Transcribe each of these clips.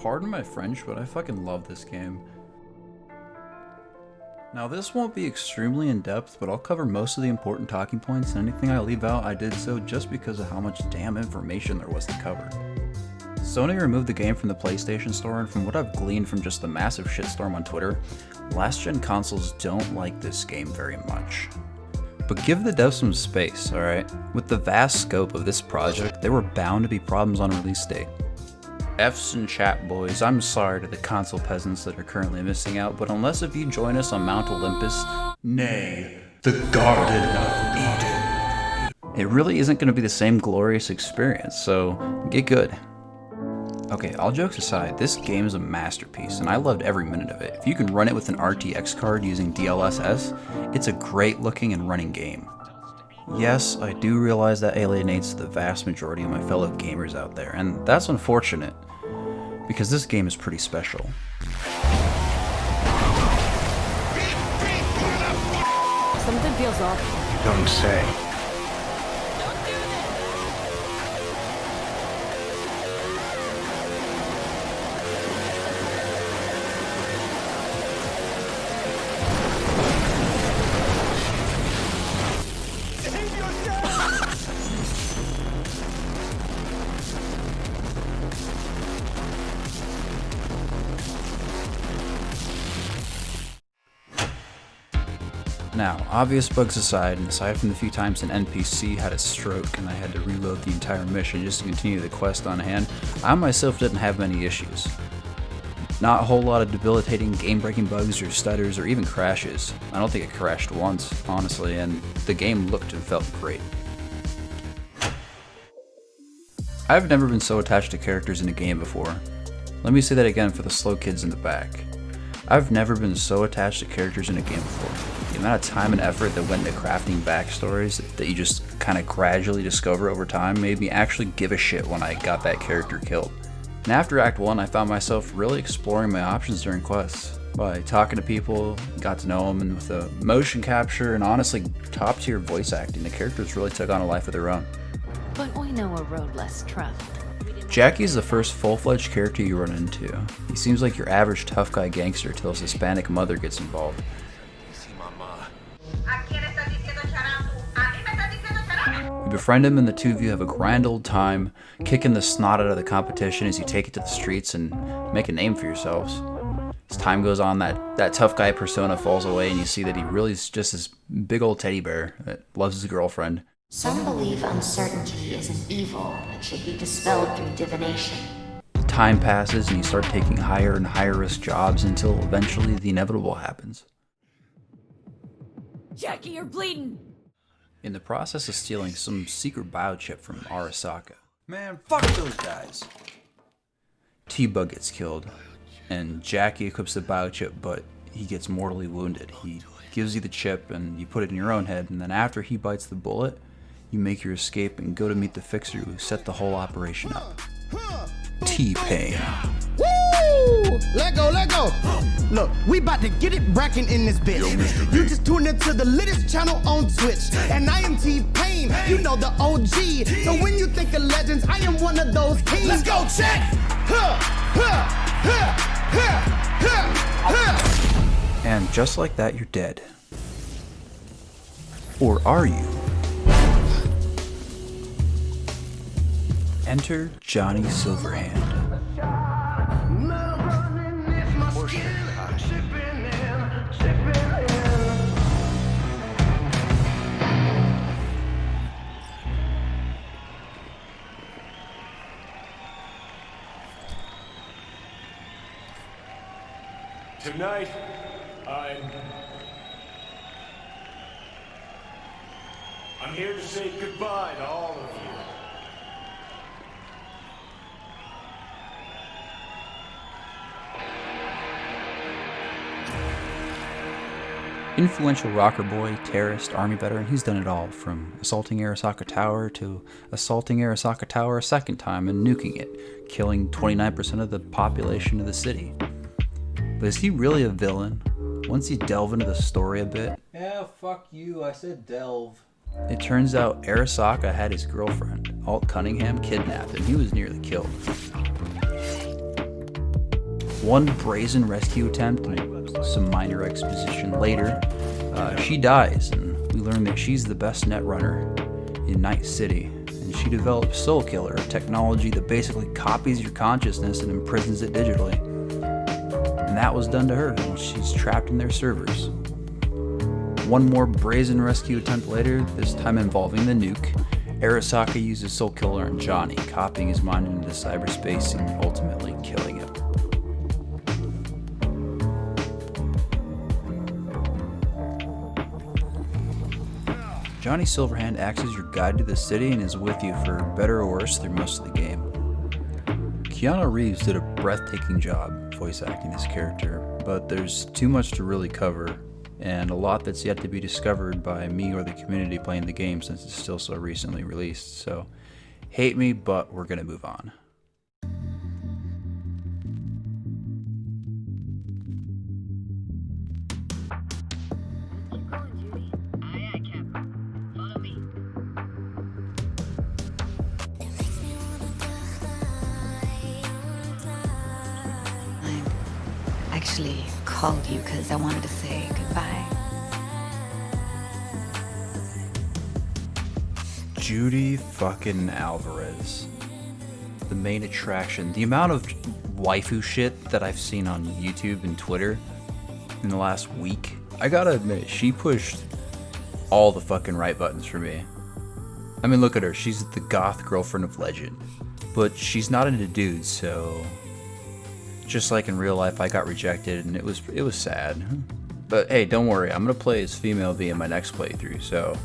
pardon my French, but I fucking love this game. Now this won't be extremely in-depth, but I'll cover most of the important talking points, and anything I leave out I did so just because of how much damn information there was to cover. Sony removed the game from the PlayStation Store, and from what I've gleaned from just the massive shitstorm on Twitter, last-gen consoles don't like this game very much. But give the devs some space, alright? With the vast scope of this project, there were bound to be problems on release date. F's in chat, boys. I'm sorry to the console peasants that are currently missing out, but unless if you join us on Mount Olympus, nay, the Garden of Eden, it really isn't going to be the same glorious experience, so get good. Okay, all jokes aside, this game is a masterpiece, and I loved every minute of it. If you can run it with an RTX card using DLSS, it's a great looking and running game. Yes, I do realize that alienates the vast majority of my fellow gamers out there, and that's unfortunate, because this game is pretty special. Something feels off. You don't say. Now, obvious bugs aside, and aside from the few times an NPC had a stroke and I had to reload the entire mission just to continue the quest on hand, I myself didn't have many issues. Not a whole lot of debilitating game-breaking bugs or stutters or even crashes. I don't think it crashed once, honestly, and the game looked and felt great. I've never been so attached to characters in a game before. Let me say that again for the slow kids in the back. I've never been so attached to characters in a game before. The amount of time and effort that went into crafting backstories that you just kind of gradually discover over time made me actually give a shit when I got that character killed. And after Act 1, I found myself really exploring my options during quests. By talking to people, got to know them, and with the motion capture and honestly top tier voice acting, the characters really took on a life of their own. But we know a road less traveled. Jackie's the first full-fledged character you run into. He seems like your average tough guy gangster till his Hispanic mother gets involved. You befriend him and the two of you have a grand old time, kicking the snot out of the competition as you take it to the streets and make a name for yourselves. As time goes on, that tough guy persona falls away and you see that he really is just this big old teddy bear that loves his girlfriend. Some believe uncertainty is an evil that should be dispelled through divination. Time passes and you start taking higher and higher risk jobs until eventually the inevitable happens. Jackie, you're bleeding! In the process of stealing some secret biochip from Arasaka, Man, fuck those guys. T-Bug gets killed, and Jackie equips the biochip, but he gets mortally wounded. He gives you the chip and you put it in your own head, and then after he bites the bullet, you make your escape and go to meet the fixer who set the whole operation up. T-Pain. Woo! Let go, let go. Look, we about to get it brackin' in this bitch. You just tuned into the littest channel on Twitch. And I am T-Pain, you know the OG. So when you think of legends, I am one of those kings. Let's go, check! And just like that, you're dead. Or are you? Enter Johnny Silverhand. Tonight, I'm here to say goodbye to all of you. Influential rocker boy, terrorist, army veteran, he's done it all, from assaulting Arasaka Tower to assaulting Arasaka Tower a second time and nuking it, killing 29% of the population of the city. But is he really a villain? Once you delve into the story a bit, Yeah, fuck you, I said delve. it turns out Arasaka had his girlfriend, Alt Cunningham, kidnapped and he was nearly killed. One brazen rescue attempt and some minor exposition later, she dies, and we learn that she's the best net runner in Night City, and she developed Soul Killer, a technology that basically copies your consciousness and imprisons it digitally. And that was done to her, and she's trapped in their servers. One more brazen rescue attempt later, this time involving the nuke, Arasaka uses Soul Killer on Johnny, copying his mind into cyberspace and ultimately killing him. Johnny Silverhand acts as your guide to the city and is with you for better or worse through most of the game. Keanu Reeves did a breathtaking job voice acting this character, but there's too much to really cover, and a lot that's yet to be discovered by me or the community playing the game since it's still so recently released, so hate me, but we're gonna move on. I actually called you because I wanted to say goodbye. Judy fucking Alvarez. The main attraction. The amount of waifu shit that I've seen on YouTube and Twitter in the last week, I gotta admit, she pushed all the fucking right buttons for me. I mean, look at her. She's the goth girlfriend of Legend. But she's not into dudes, so... just like in real life, I got rejected, and it was sad. But hey, don't worry, I'm gonna play as female V in my next playthrough, so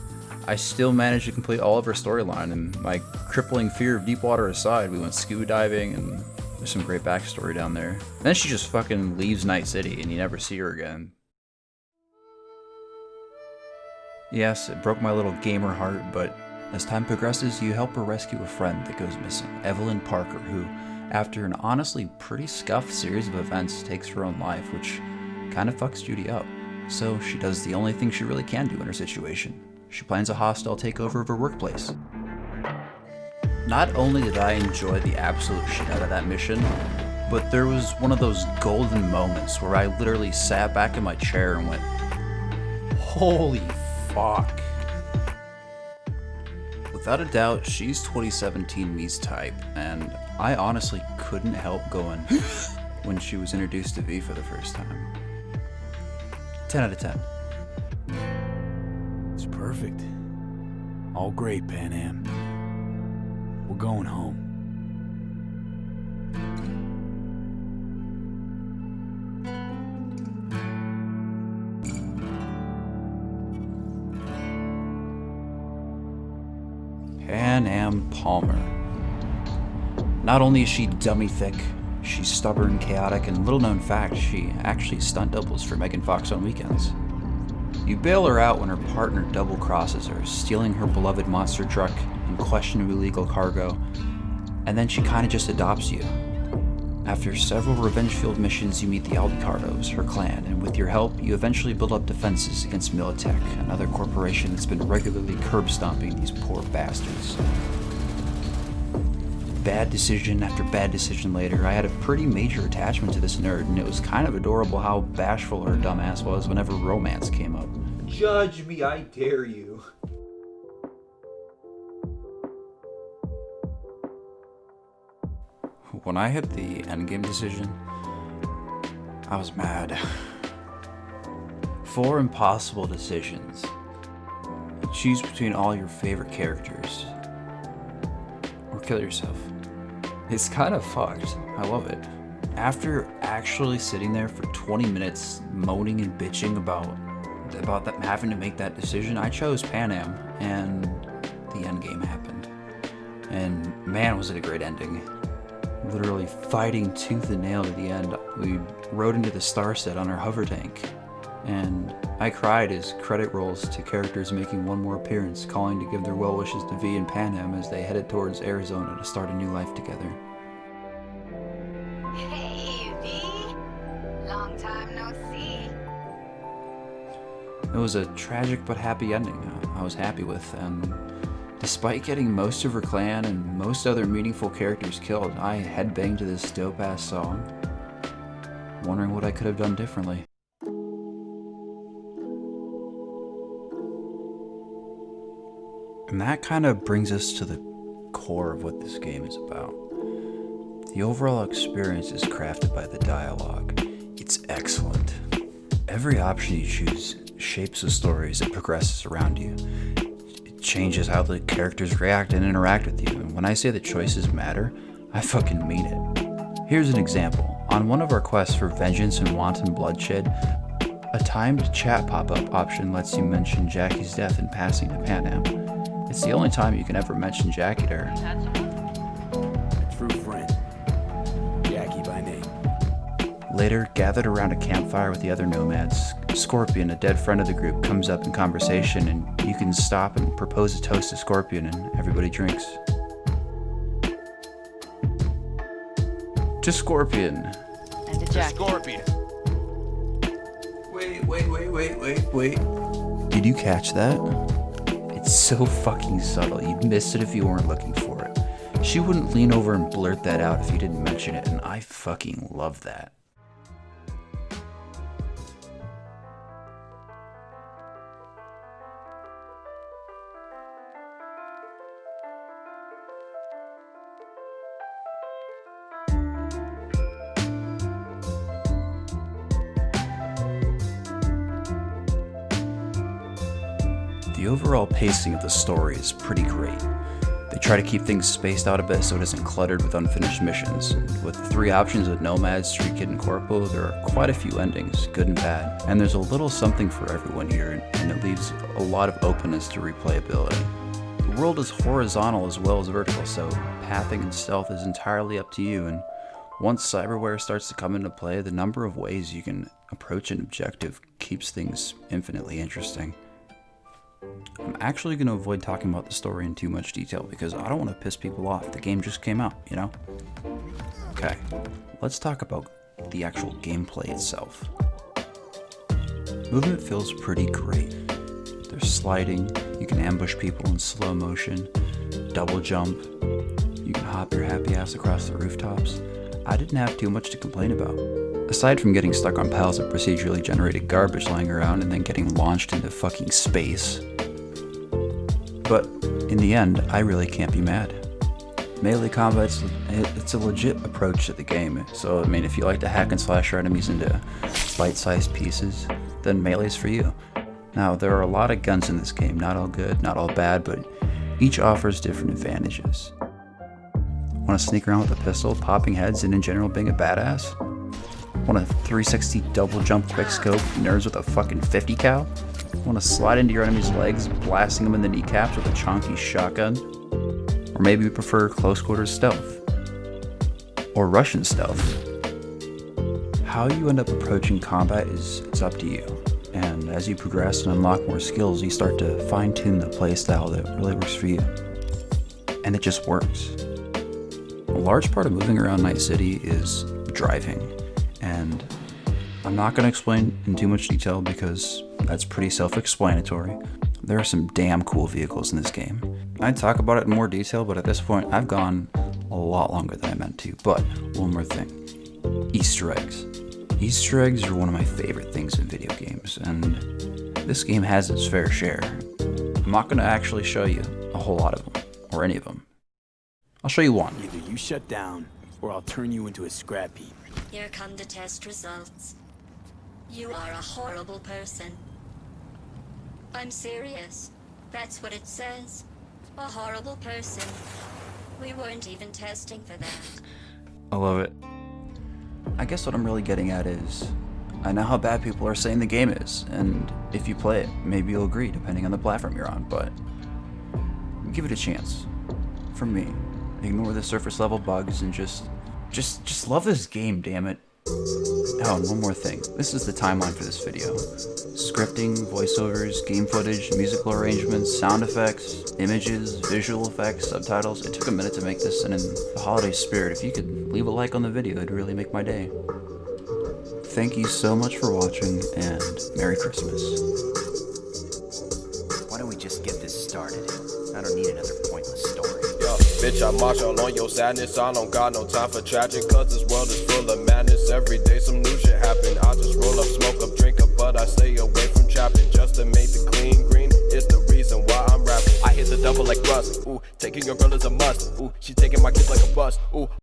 I still managed to complete all of her storyline, and my crippling fear of deep water aside, we went scuba diving, and there's some great backstory down there. And then she just fucking leaves Night City, and you never see her again. Yes, it broke my little gamer heart, but as time progresses, you help her rescue a friend that goes missing, Evelyn Parker, who, after an honestly pretty scuffed series of events, takes her own life, which kind of fucks Judy up. So she does the only thing she really can do in her situation. She plans a hostile takeover of her workplace. Not only did I enjoy the absolute shit out of that mission, but there was one of those golden moments where I literally sat back in my chair and went, holy fuck. Without a doubt, she's 2017 me's type, and I honestly couldn't help going when she was introduced to V for the first time. 10 out of 10. It's perfect. All great, Pan Am. We're going home. Pan Am Palmer. Not only is she dummy thick, she's stubborn, chaotic, and little known fact, she actually stunt doubles for Megan Fox on weekends. You bail her out when her partner double crosses her, stealing her beloved monster truck and questionable illegal cargo, and then she kinda just adopts you. After several revenge-filled missions, you meet the Aldicardos, her clan, and with your help, you eventually build up defenses against Militech, another corporation that's been regularly curb-stomping these poor bastards. Bad decision after bad decision later, I had a pretty major attachment to this nerd, and it was kind of adorable how bashful her dumbass was whenever romance came up. Judge me, I dare you. When I hit the endgame decision, I was mad. 4 impossible decisions. Choose between all your favorite characters, or kill yourself. It's kind of fucked. I love it. After actually sitting there for 20 minutes moaning and bitching about that, having to make that decision, I chose Pan Am, and the endgame happened. And man, was it a great ending. Literally fighting tooth and nail to the end. We rode into the star set on our hover tank, and I cried as credit rolls to characters making one more appearance, calling to give their well wishes to V and Pan Am as they headed towards Arizona to start a new life together. Hey, V. Long time no see. It was a tragic but happy ending I was happy with, and despite getting most of her clan and most other meaningful characters killed, I headbanged to this dope-ass song. wondering what I could have done differently. And that kind of brings us to the core of what this game is about. The overall experience is crafted by the dialogue. It's excellent. Every option you choose shapes the story as it progresses around you. It changes how the characters react and interact with you, and when I say the choices matter, I fucking mean it. Here's an example. On one of our quests for vengeance and wanton bloodshed, a timed chat pop-up option lets you mention Jackie's death in passing to Pan Am. It's the only time you can ever mention Jackie to her. A true friend. Jackie by name. Later, gathered around a campfire with the other nomads, Scorpion, a dead friend of the group, comes up in conversation, and you can stop and propose a toast to Scorpion, and everybody drinks. To Scorpion. And to Jackie. Scorpion. Wait. Did you catch that? It's so fucking subtle. You'd miss it if you weren't looking for it. She wouldn't lean over and blurt that out if you didn't mention it, and I fucking love that. The overall pacing of the story is pretty great. They try to keep things spaced out a bit so it isn't cluttered with unfinished missions. With the 3 options of Nomad, Street Kid, and Corpo, there are quite a few endings, good and bad, and there's a little something for everyone here, and it leaves a lot of openness to replayability. The world is horizontal as well as vertical, so pathing and stealth is entirely up to you, and once cyberware starts to come into play, the number of ways you can approach an objective keeps things infinitely interesting. I'm actually going to avoid talking about the story in too much detail because I don't want to piss people off. The game just came out, you know? Okay, let's talk about the actual gameplay itself. Movement feels pretty great. There's sliding, you can ambush people in slow motion, double jump, you can hop your happy ass across the rooftops. I didn't have too much to complain about. Aside from getting stuck on piles of procedurally generated garbage lying around and then getting launched into fucking space. But in the end, I really can't be mad. Melee combat, it's a legit approach to the game. So, I mean, if you like to hack and slash your enemies into bite-sized pieces, then melee's for you. Now, there are a lot of guns in this game, not all good, not all bad, but each offers different advantages. Want to sneak around with a pistol, popping heads, and in general being a badass? Want a 360 double jump quick scope, nerds with a fucking 50 cal? Want to slide into your enemy's legs, blasting them in the kneecaps with a chonky shotgun? Or maybe you prefer close quarters stealth? Or Russian stealth? How you end up approaching combat is up to you. And as you progress and unlock more skills, you start to fine-tune the playstyle that really works for you. And it just works. A large part of moving around Night City is driving. And I'm not going to explain in too much detail because that's pretty self-explanatory. There are some damn cool vehicles in this game. I'd talk about it in more detail, but at this point I've gone a lot longer than I meant to. But one more thing. Easter eggs. Easter eggs are one of my favorite things in video games, and this game has its fair share. I'm not going to actually show you a whole lot of them, or any of them. I'll show you one. Either you shut down, or I'll turn you into a scrap heap. Here come the test results. You are a horrible person. I'm serious. That's what it says. A horrible person. We weren't even testing for that. I love it. I guess what I'm really getting at is, I know how bad people are saying the game is, and if you play it, maybe you'll agree depending on the platform you're on, but give it a chance. For me, ignore the surface level bugs and just love this game, damn it. Oh, and one more thing. This is the timeline for this video. Scripting, voiceovers, game footage, musical arrangements, sound effects, images, visual effects, subtitles. It took a minute to make this, and in the holiday spirit, if you could leave a like on the video, it'd really make my day. Thank you so much for watching, and Merry Christmas. Why don't we just get this started? I don't need another pointless story. Bitch, I march all on your sadness. I don't got no time for tragic, cause this world is full of madness. Every day some new shit happen. I just roll up, smoke up, drink up, but I stay away from trapping. Just to make the clean green is the reason why I'm rapping. I hit the double like Russ. Ooh, taking your girl is a must. Ooh, she taking my kids like a bus. Ooh.